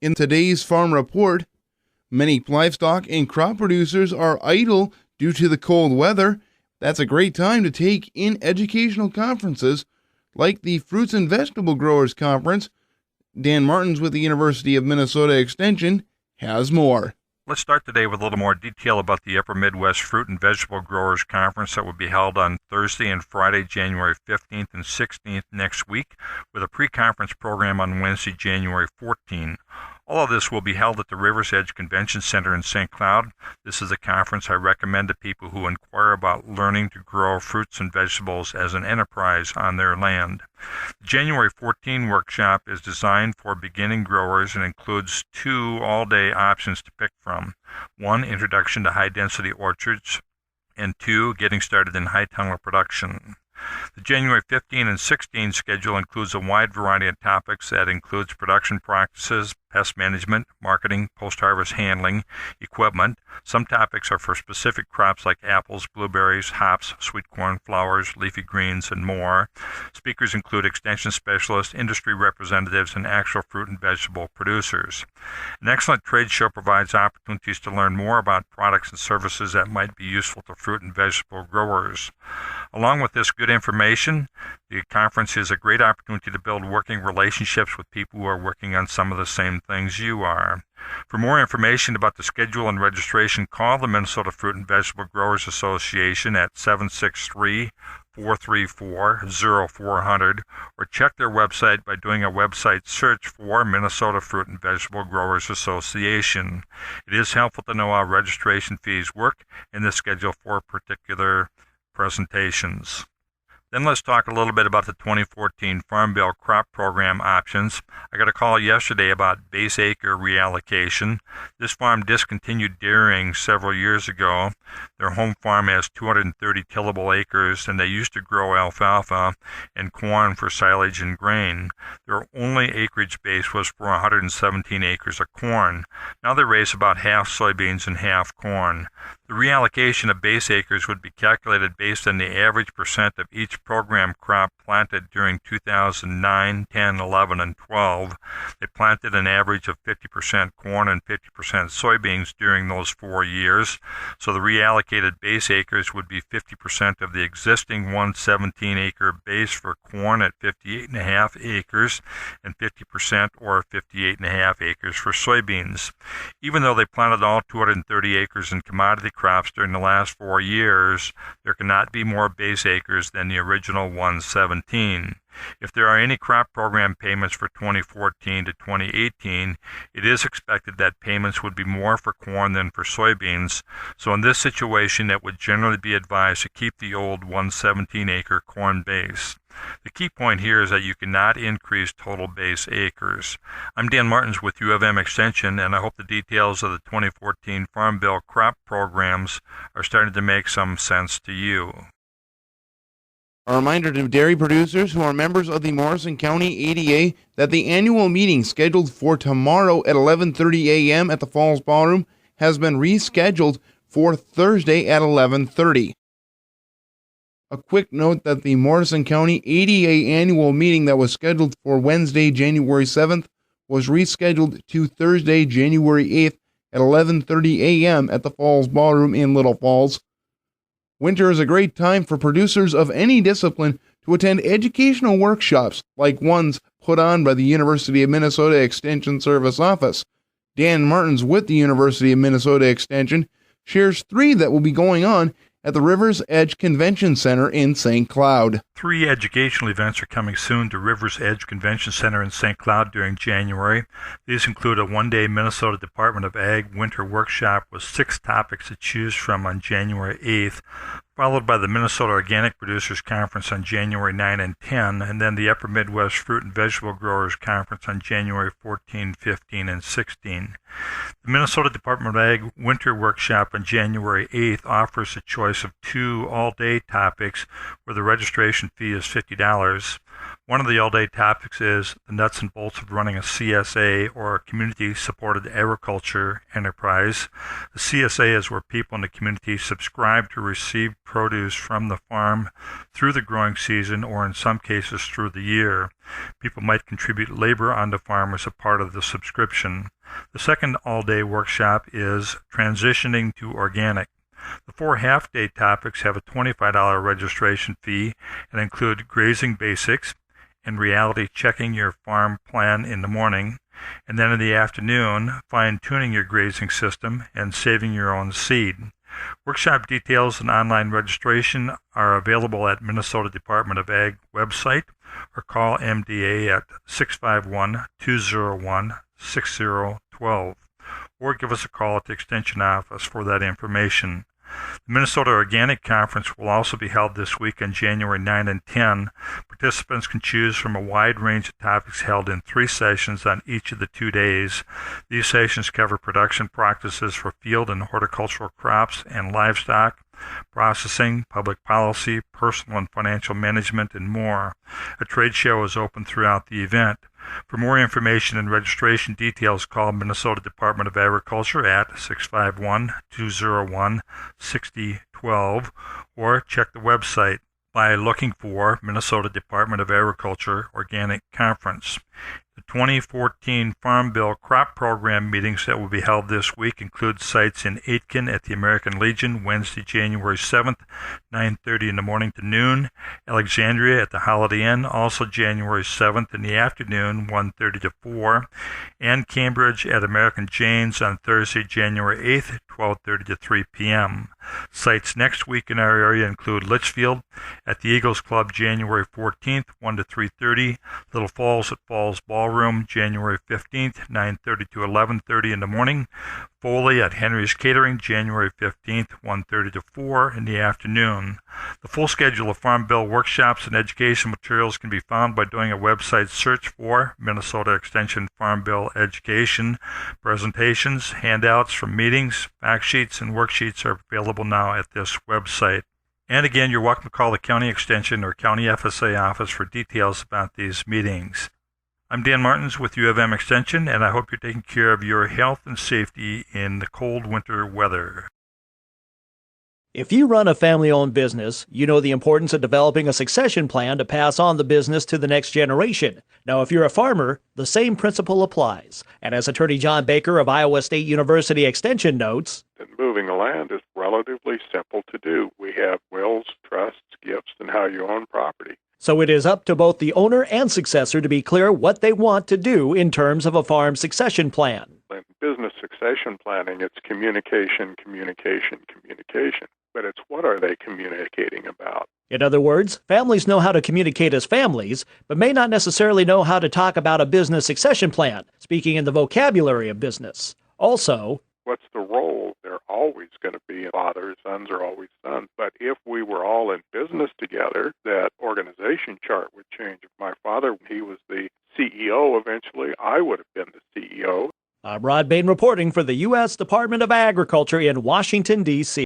In today's Farm Report, many livestock and crop producers are idle due to the cold weather. That's a great time to take in educational conferences like the Fruits and Vegetable Growers Conference. Dan Martins with the University of Minnesota Extension has more. Let's start today with a little more detail about the Upper Midwest Fruit and Vegetable Growers Conference that will be held on Thursday and Friday, January 15th and 16th next week, with a pre-conference program on Wednesday, January 14th. All of this will be held at the River's Edge Convention Center in St. Cloud. This is a conference I recommend to people who inquire about learning to grow fruits and vegetables as an enterprise on their land. The January 14 workshop is designed for beginning growers and includes 2 all-day options to pick from. 1, Introduction to High-Density Orchards, and 2, Getting Started in High Tunnel Production. The January 15 and 16 schedule includes a wide variety of topics that includes production practices, pest management, marketing, post-harvest handling, equipment. Some topics are for specific crops like apples, blueberries, hops, sweet corn, flowers, leafy greens, and more. Speakers include extension specialists, industry representatives, and actual fruit and vegetable producers. An excellent trade show provides opportunities to learn more about products and services that might be useful to fruit and vegetable growers. Along with this good information, the conference is a great opportunity to build working relationships with people who are working on some of the same things you are. For more information about the schedule and registration, call the Minnesota Fruit and Vegetable Growers Association at 763-434-0400 or check their website by doing a website search for Minnesota Fruit and Vegetable Growers Association. It is helpful to know how registration fees work and the schedule for particular presentations. Then let's talk a little bit about the 2014 Farm Bill crop program options. I got a call yesterday about base acre reallocation. This farm discontinued dairying several years ago. Their home farm has 230 tillable acres, and they used to grow alfalfa and corn for silage and grain. Their only acreage base was for 117 acres of corn. Now they raise about half soybeans and half corn. The reallocation of base acres would be calculated based on the average percent of each program crop planted during 2009, 10, 11, and 12. They planted an average of 50% corn and 50% soybeans during those 4 years, so the reallocated base acres would be 50% of the existing 117-acre base for corn at 58.5 acres and 50% or 58.5 acres for soybeans. Even though they planted all 230 acres in commodity crops during the last 4 years, there cannot be more base acres than the original 117. If there are any crop program payments for 2014 to 2018, it is expected that payments would be more for corn than for soybeans, so in this situation it would generally be advised to keep the old 117-acre corn base. The key point here is that you cannot increase total base acres. I'm Dan Martins with U of M Extension, and I hope the details of the 2014 Farm Bill crop programs are starting to make some sense to you. A reminder to dairy producers who are members of the Morrison County ADA that the annual meeting scheduled for tomorrow at 11:30 a.m. at the Falls Ballroom has been rescheduled for Thursday at 11:30. A quick note that the Morrison County ADA annual meeting that was scheduled for Wednesday, January 7th was rescheduled to Thursday, January 8th at 11:30 a.m. at the Falls Ballroom in Little Falls. Winter is a great time for producers of any discipline to attend educational workshops like ones put on by the University of Minnesota Extension Service Office. Dan Martins with the University of Minnesota Extension shares 3 that will be going on at the River's Edge Convention Center in St. Cloud. 3 educational events are coming soon to River's Edge Convention Center in St. Cloud during January. These include a one-day Minnesota Department of Ag winter workshop with 6 topics to choose from on January 8th, followed by the Minnesota Organic Producers Conference on January 9 and 10, and then the Upper Midwest Fruit and Vegetable Growers Conference on January 14, 15, and 16. The Minnesota Department of Ag Winter Workshop on January 8th offers a choice of 2 all-day topics where the registration fee is $50. One of the all-day topics is the nuts and bolts of running a CSA, or a community-supported agriculture enterprise. The CSA is where people in the community subscribe to receive produce from the farm through the growing season, or in some cases through the year. People might contribute labor on the farm as a part of the subscription. The second all-day workshop is transitioning to organic. The 4 half-day topics have a $25 registration fee and include grazing basics, in reality checking your farm plan in the morning, and then in the afternoon, fine-tuning your grazing system and saving your own seed. Workshop details and online registration are available at Minnesota Department of Ag website, or call MDA at 651-201-6012, or give us a call at the Extension office for that information. The Minnesota Organic Conference will also be held this week on January 9 and 10. Participants can choose from a wide range of topics held in 3 sessions on each of the 2 days. These sessions cover production practices for field and horticultural crops and livestock, processing, public policy, personal and financial management, and more. A trade show is open throughout the event. For more information and registration details, call Minnesota Department of Agriculture at 651-201-6012 or check the website by looking for Minnesota Department of Agriculture Organic Conference. The 2014 Farm Bill Crop Program meetings that will be held this week include sites in Aitkin at the American Legion, Wednesday, January 7th, 9:30 in the morning to noon, Alexandria at the Holiday Inn, also January 7th in the afternoon, 1:30 to 4, and Cambridge at American Jane's on Thursday, January 8th, 12:30 to 3 p.m. Sites next week in our area include Litchfield at the Eagles Club, January 14th, 1 to 3:30, Little Falls at Falls Ballroom, January 15th, 9:30 to 11:30 in the morning, Foley at Henry's Catering, January 15th, 1:30 to 4 in the afternoon. The full schedule of Farm Bill workshops and education materials can be found by doing a website search for Minnesota Extension Farm Bill Education. Presentations, handouts from meetings, fact sheets, and worksheets are available now at this website. And again, you're welcome to call the County Extension or County FSA office for details about these meetings. I'm Dan Martins with U of M Extension, and I hope you're taking care of your health and safety in the cold winter weather. If you run a family-owned business, you know the importance of developing a succession plan to pass on the business to the next generation. Now, if you're a farmer, the same principle applies. And as Attorney John Baker of Iowa State University Extension notes, moving a land is relatively simple to do. We have wills, trusts, gifts, and how you own property. So it is up to both the owner and successor to be clear what they want to do in terms of a farm succession plan. In business succession planning, it's communication, communication, communication. But it's what are they communicating about? In other words, families know how to communicate as families, but may not necessarily know how to talk about a business succession plan, speaking in the vocabulary of business. Also, what's the role? They're always going to be fathers, sons are always sons. But if we were all in business together, that organization chart would change. If my father, he was the CEO eventually, I would have been the CEO. I'm Rod Bain reporting for the U.S. Department of Agriculture in Washington, D.C.